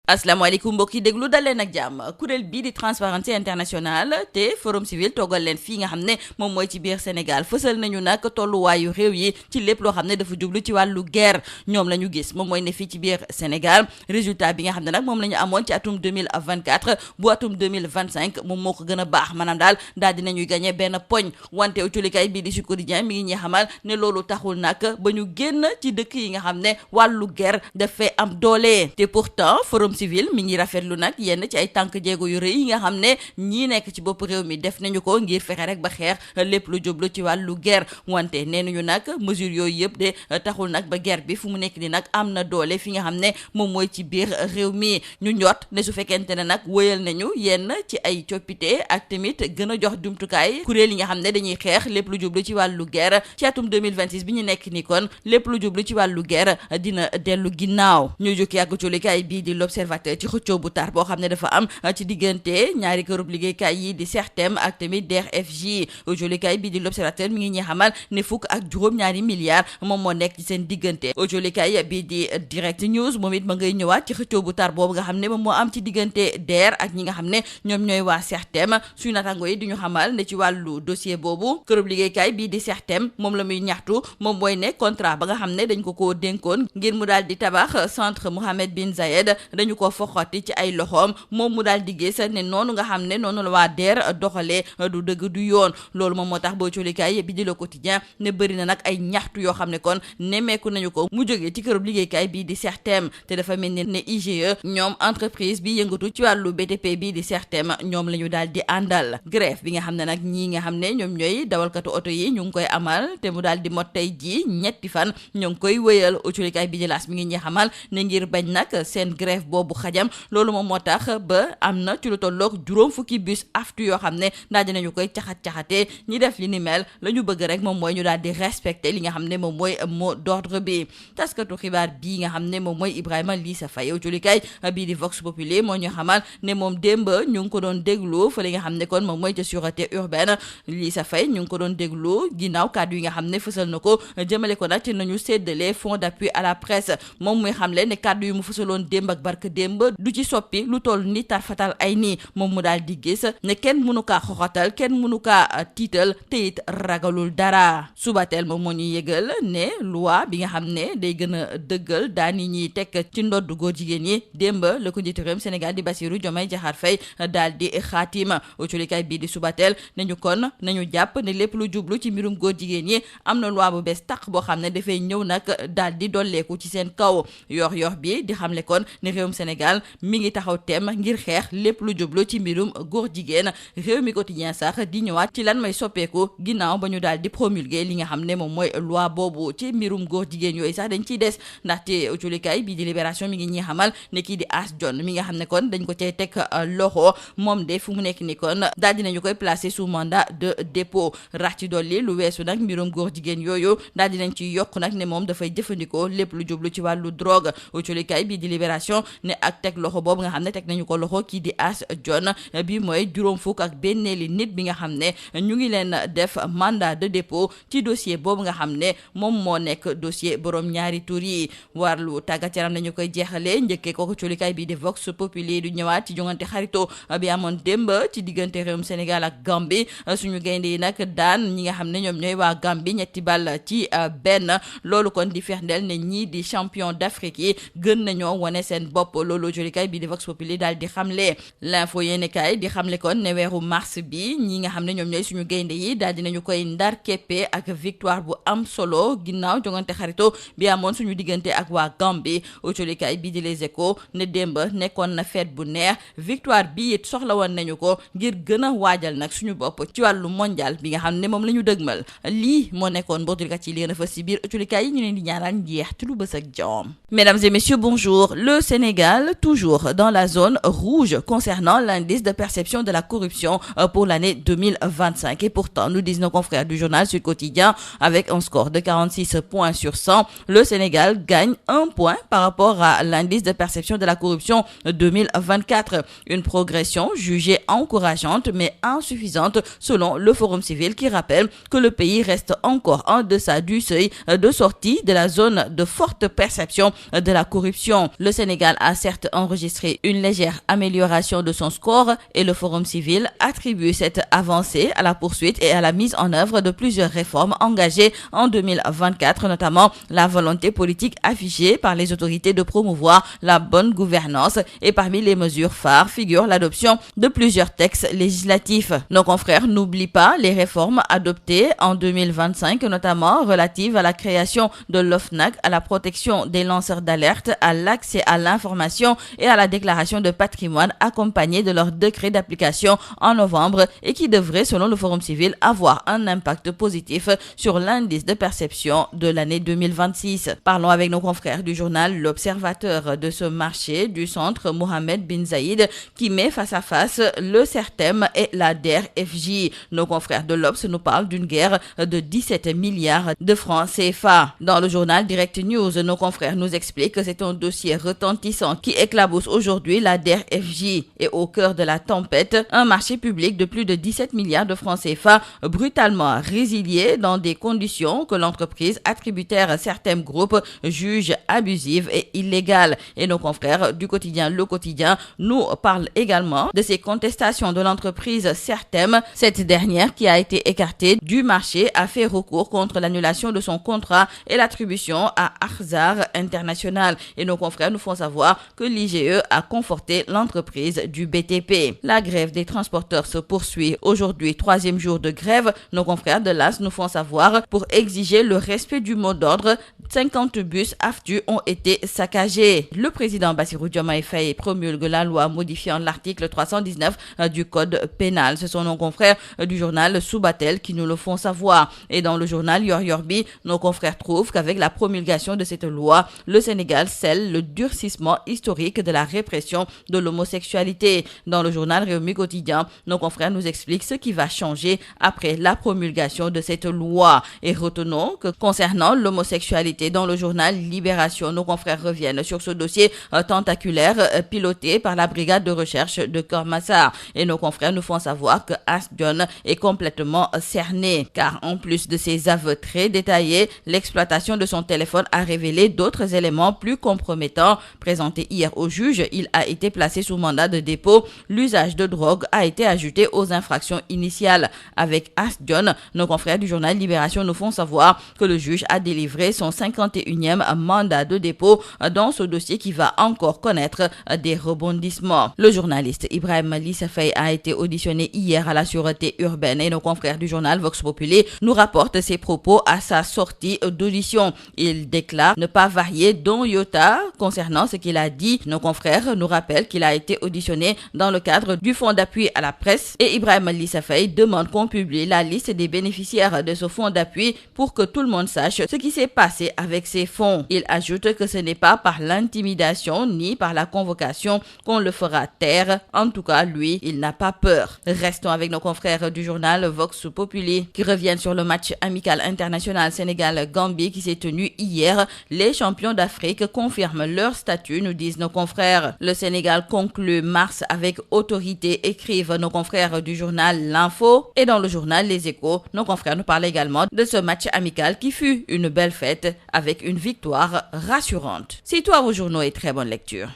asalaamaaleykum mbokk yi déglu dal leen ak jàmm kuréel bii di Transparency International te Forum Civil toogal leen fii nga xam ne moom mooy ci biir Sénégal fësal nañu nag tolluwaayu réew yi ci lépp loo xam ne dafa jublu ci wàllu guerre ñoom la ñu gis moom mooy ne fii ci biir Sénégal résultat bi nga xam ne nag moom la ñu amoon ci atum 2024 bu atum 2025 moom moo ko gën a baax maanaam daal dinañuy gagné benn poñ wante uculikaay bii di Sud Quotidien mi ngi ñuy xamal ne loolu taxul nag ba ñu génn ci dëkk yi nga xam ne wàllu guerre dafay am doole te pourtant Forum Civil mi ngi rafetlu nag yenn ci ay tànk jéego yu rëy yi nga xam ne ñii nekk ci bopp réew mi def nañu ko ngir fexe rek ba xeex lépp lu jublu ci wàllu guerre wante nee nañu nag mesure yooyu yëpp de taxul nag ba guerre bi fu mu nekk ni nag am na doole fi nga xam ne moom mooy ci biir réew mi ñu njot ne su fekkente ne nag wëyal nañu yenn ci ay coppite ak tamit gën a jox jumtukaay kuréel yi nga xam ne dañuy xeex lépp lu jublu ci wàllu guerre ci atum 2026 bi ñu nekk ni kon lépp lu jublu ci wàllu guerre dina dellu ginnaaw ñu jukki ak culikaay bii di l'Observateur ci xëccoo bu tar boo xam ne dafa am ci diggante ñaari kërub liggéeykaay yi di SERTEM ak tamit DER/FJ jolikaay bi di l'Observateur mi ngi ñuy xamal ne fukk ak juróom-ñaari milliards moom moo nekk ci seen diggante jolikaay bi di Direct News moom it ma ngay ñëwaat ci xëccoo bu tar boobu nga xam ne moom moo am ci diggante DER ak ñi nga xam ne ñoom ñooy waa SERTEM suñu natango yi di ñu xamal ne ci wàllu dossier boobu kërub liggéeykaay bii di SERTEM moom la muy ñaxtu moom mooy ne contrat ba nga xam ne dañ ko dénkoon ngir mu daal di tabax centre Mohammed bin Zayed dañu ko foxoti ci ay loxoom moom mu daal di gis ne noonu nga xam ne noonu la waa DER doxalee du dëgg du yoon loolu moom moo tax boo colikaay bi di Le Quotidien ne bëri na nag ay ñaxtu yoo xam ne kon nemmeeku nañu ko mu jógee ci kërub liggéeykaay bii di SERTEM te dafa mel ni ne IGE ñoom entreprise bi yëngatu ci wàllu BTP bii di SERTEM ñoom la ñu daal di àndal grève bi nga xam ne nag ñii nga xam ne ñoom ñooy dawalkatu oto yi ñu ngi koy amal te mu daal di mot tey ji ñetti fan ñu ngi koy wëyal colikaay bi di L'As mi ngi ñuy xamal ne ngir bañ nag seen grève boobu xajam loolu moom moo tax ba am na ci lu tolloog juróom fukki bus aftu yoo xam ne daal dinañu koy caxat-caxatee ñi def li ni mel la ñu bëgg rek moom mooy ñu daal di respecter li nga xam ne moom mooy mot d'ordre bi taskatu xibaar bii nga xam ne moom mooy Ibrahima Lissa Faye julikaay bii di Vox Populi moo ñu xamal ne moom démb ñu ngi ko doon déglu fa li nga xam ne kon moom mooy ca sûreté urbaine Lissa Faye ñu ngi ko doon déglu ginnaaw kàddu yi nga xam ne fësal na ko jëmale ko nag ci nañu séddale fonds d'appui à la presse moom muy xamle ne kàddu yu mu fësaloon démb ak barke démb du ci soppi lu toll ni tarfatal ay nii moom mu daal di gis ne kenn mënu kaa xoxatal kenn mënu kaa tiital te it ragalul dara subateel moom moo ñu yëgal ne loi bi nga xam ne day gën a dëggal daan yi ñuy teg ci ndodd góor jigéen yi démb la ko njiitu réewum Sénégal di Bassirou Diomaye Diakhar Faye daal di xaatima culikaay bii di subateel nañu kon nañu jàpp ne lépp lu jublu ci mbirum góor jigéen yi am na loi bu bees tàq boo xam ne dafay ñëw nag daal di dolleeku ci seen kaw yor bi di xamle kon ne réewum Sénégal mi ngi taxaw tem ngir xeex lépp lu jublu ci mbirum góor jigéen réew mi quotidien sax di ñëwaat ci lan may soppeeku ginnaaw ba ñu daal di promulguer li nga xam ne moom mooy loi boobu ci mbirum góor jigéen yooyu sax dañ ciy des ndaxte culikaay bii di Libération mi ngi ñuy xamal ne kii di As John mi nga xam ne kon dañ ko cay teg loxo moom de fu mu nekk ni kon daal dinañu koy placer sous mandat de dépôt rax ci dolli lu weesu nag mbirum góor jigéen yooyu daal dinañ ci yokk nag ne moom dafay jëfandikoo lépp lu jublu ci wàllu drogue culikaay bii di Libération ne ak teg loxo boobu nga xam ne teg nañu ko loxo kii di As John bi mooy juróom fukk ak benneeli nit bi nga xam ne ñu ngi leen def mandat de dépôt ci dossier boobu nga xam ne moom moo nekk dossier borom ñaari tur yi warlu tàggat yaram nañu koy jeexalee njëkkee ko culikaay bii di Vox Populi du ñëwaat ci jongante xarito bi amoon démb ci diggante réewum Sénégal ak Gambie suñu gaynde yi nag daan ñi nga xam ne ñoom ñooy waa Gambie ñetti ball ci benn loolu kon di firndeel ne ñii di champion d'Afrique yi gën nañoo wane seen bopp loolu culikaay bii di Vox Populi daal di xamle l'info yéenekaay di xamle kon ne weeru mars bi ñi nga xam ne ñoom ñooy suñu gaynde yi daal dinañu koy ndar keppe ak victoire bu am solo ginnaaw jongante xarito bi amoon suñu diggante ak waa Gambie culikaay bii di Les Échos ne démb nekkoon na fête bu neex victoire bi it soxla woon nañu ko ngir gën a waajal nag suñu bopp ci wàllu mondial bi nga xam ne moom la ñu dëgmal lii moo nekkoon mbootulkat yi li gën a fës ci biir culikaay yi ñu leen di ñaanal njeex ci lu bës ak jom. Mesdames et messieurs, bonjour. Le Sénégal, toujours dans la zone rouge concernant l'indice de perception de la corruption pour l'année 2025. Et pourtant, nous disent nos confrères du journal Sud Quotidien, avec un score de 46 points sur 100, le Sénégal gagne 1 point par rapport à l'indice de perception de la corruption 2024. Une progression jugée encourageante mais insuffisante selon le Forum Civil qui rappelle que le pays reste encore en deçà du seuil de sortie de la zone de forte perception de la corruption. Le Sénégal a certes enregistré une légère amélioration de son score et le Forum civil attribue cette avancée à la poursuite et à la mise en œuvre de plusieurs réformes engagées en 2024, notamment la volonté politique affichée par les autorités de promouvoir la bonne gouvernance, et parmi les mesures phares figure l'adoption de plusieurs textes législatifs. Nos confrères n'oublient pas les réformes adoptées en 2025, notamment relatives à la création de l'OFNAC, à la protection des lanceurs d'alerte, à l'accès à l'information et à la déclaration de patrimoine, accompagnée de leur décret d'application en novembre, et qui devrait, selon le Forum civil, avoir un impact positif sur l'indice de perception de l'année 2026. Parlons avec nos confrères du journal L'Observateur de ce marché du centre Mohamed bin Zayed qui met face à face le CERTEM et la DER/FJ. Nos confrères de l'Obs nous parlent d'une guerre de 17 milliards de francs CFA. Dans le journal Direct News, nos confrères nous expliquent que c'est un dossier retentissant qui éclabousse aujourd'hui la DER/FJ. Et au cœur de la tempête, un marché public de plus de 17 milliards de francs CFA brutalement résilié dans des conditions que l'entreprise attributaire à certains groupes juge abusives et illégales. Et nos confrères du quotidien Le Quotidien nous parlent également de ces contestations de l'entreprise CERTEM. Cette dernière, qui a été écartée du marché, a fait recours contre l'annulation de son contrat et l'attribution à Arzar International. Et nos confrères nous font savoir que l'IGE a conforté l'entreprise du BTP. La grève des transporteurs se poursuit aujourd'hui, 3e jour de grève. Nos confrères de l'AS nous font savoir, pour exiger le respect du mot d'ordre, 50 bus AFTU ont été saccagés. Le président Bassirou Diomaye Faye promulgue la loi modifiant l'article 319 du code pénal. Ce sont nos confrères du journal Subatel qui nous le font savoir. Et dans le journal Yor Yorbi, nos confrères trouvent qu'avec la promulgation de cette loi, le Sénégal scelle le durcissement historique de la répression de l'homosexualité. Dans le journal Rewmi Quotidien, nos confrères nous expliquent ce qui va changer après la promulgation de cette loi. Et retenons que concernant l'homosexualité, dans le journal Libération, nos confrères reviennent sur ce dossier tentaculaire piloté par la brigade de recherche de Keur Massar. Et nos confrères nous font savoir que Asdione est complètement cerné, car en plus de ses aveux très détaillés, l'exploitation de son téléphone a révélé d'autres éléments plus compromettants. Présenté hier au juge, il a été placé sous mandat de dépôt. L'usage de drogue a été ajouté aux infractions initiales. Avec Asdione, nos confrères du journal Libération nous font savoir que le juge a délivré son 51e mandat de dépôt dans ce dossier qui va encore connaître des rebondissements. Le journaliste Ibrahima Lissa Faye a été auditionné hier à la sûreté urbaine, et nos confrères du journal Vox Populi nous rapportent ses propos à sa sortie d'audition. Il déclare ne pas varier d'un iota concernant ce qu'il a dit. Nos confrères nous rappellent qu'il a été auditionné dans le cadre du fonds d'appui à la presse, et Ibrahima Lissa Faye demande qu'on publie la liste des bénéficiaires de ce fonds d'appui pour que tout le monde sache ce qui s'est passé avec ces fonds. Il ajoute que ce n'est pas par l'intimidation ni par la convocation qu'on le fera taire. En tout cas, lui, il n'a pas peur. Restons avec nos confrères du journal Vox Populi qui reviennent sur le match amical international Sénégal-Gambie qui s'est tenu hier. Les champions d'Afrique confirment leur statut, nous disent nos confrères. Le Sénégal conclut mars avec autorité, écrivent nos confrères du journal L'Info. Et dans le journal Les Échos, nos confrères nous parlent également de ce match amical qui fut une belle fête avec une victoire rassurante. C'est tout à vos journaux et très bonne lecture.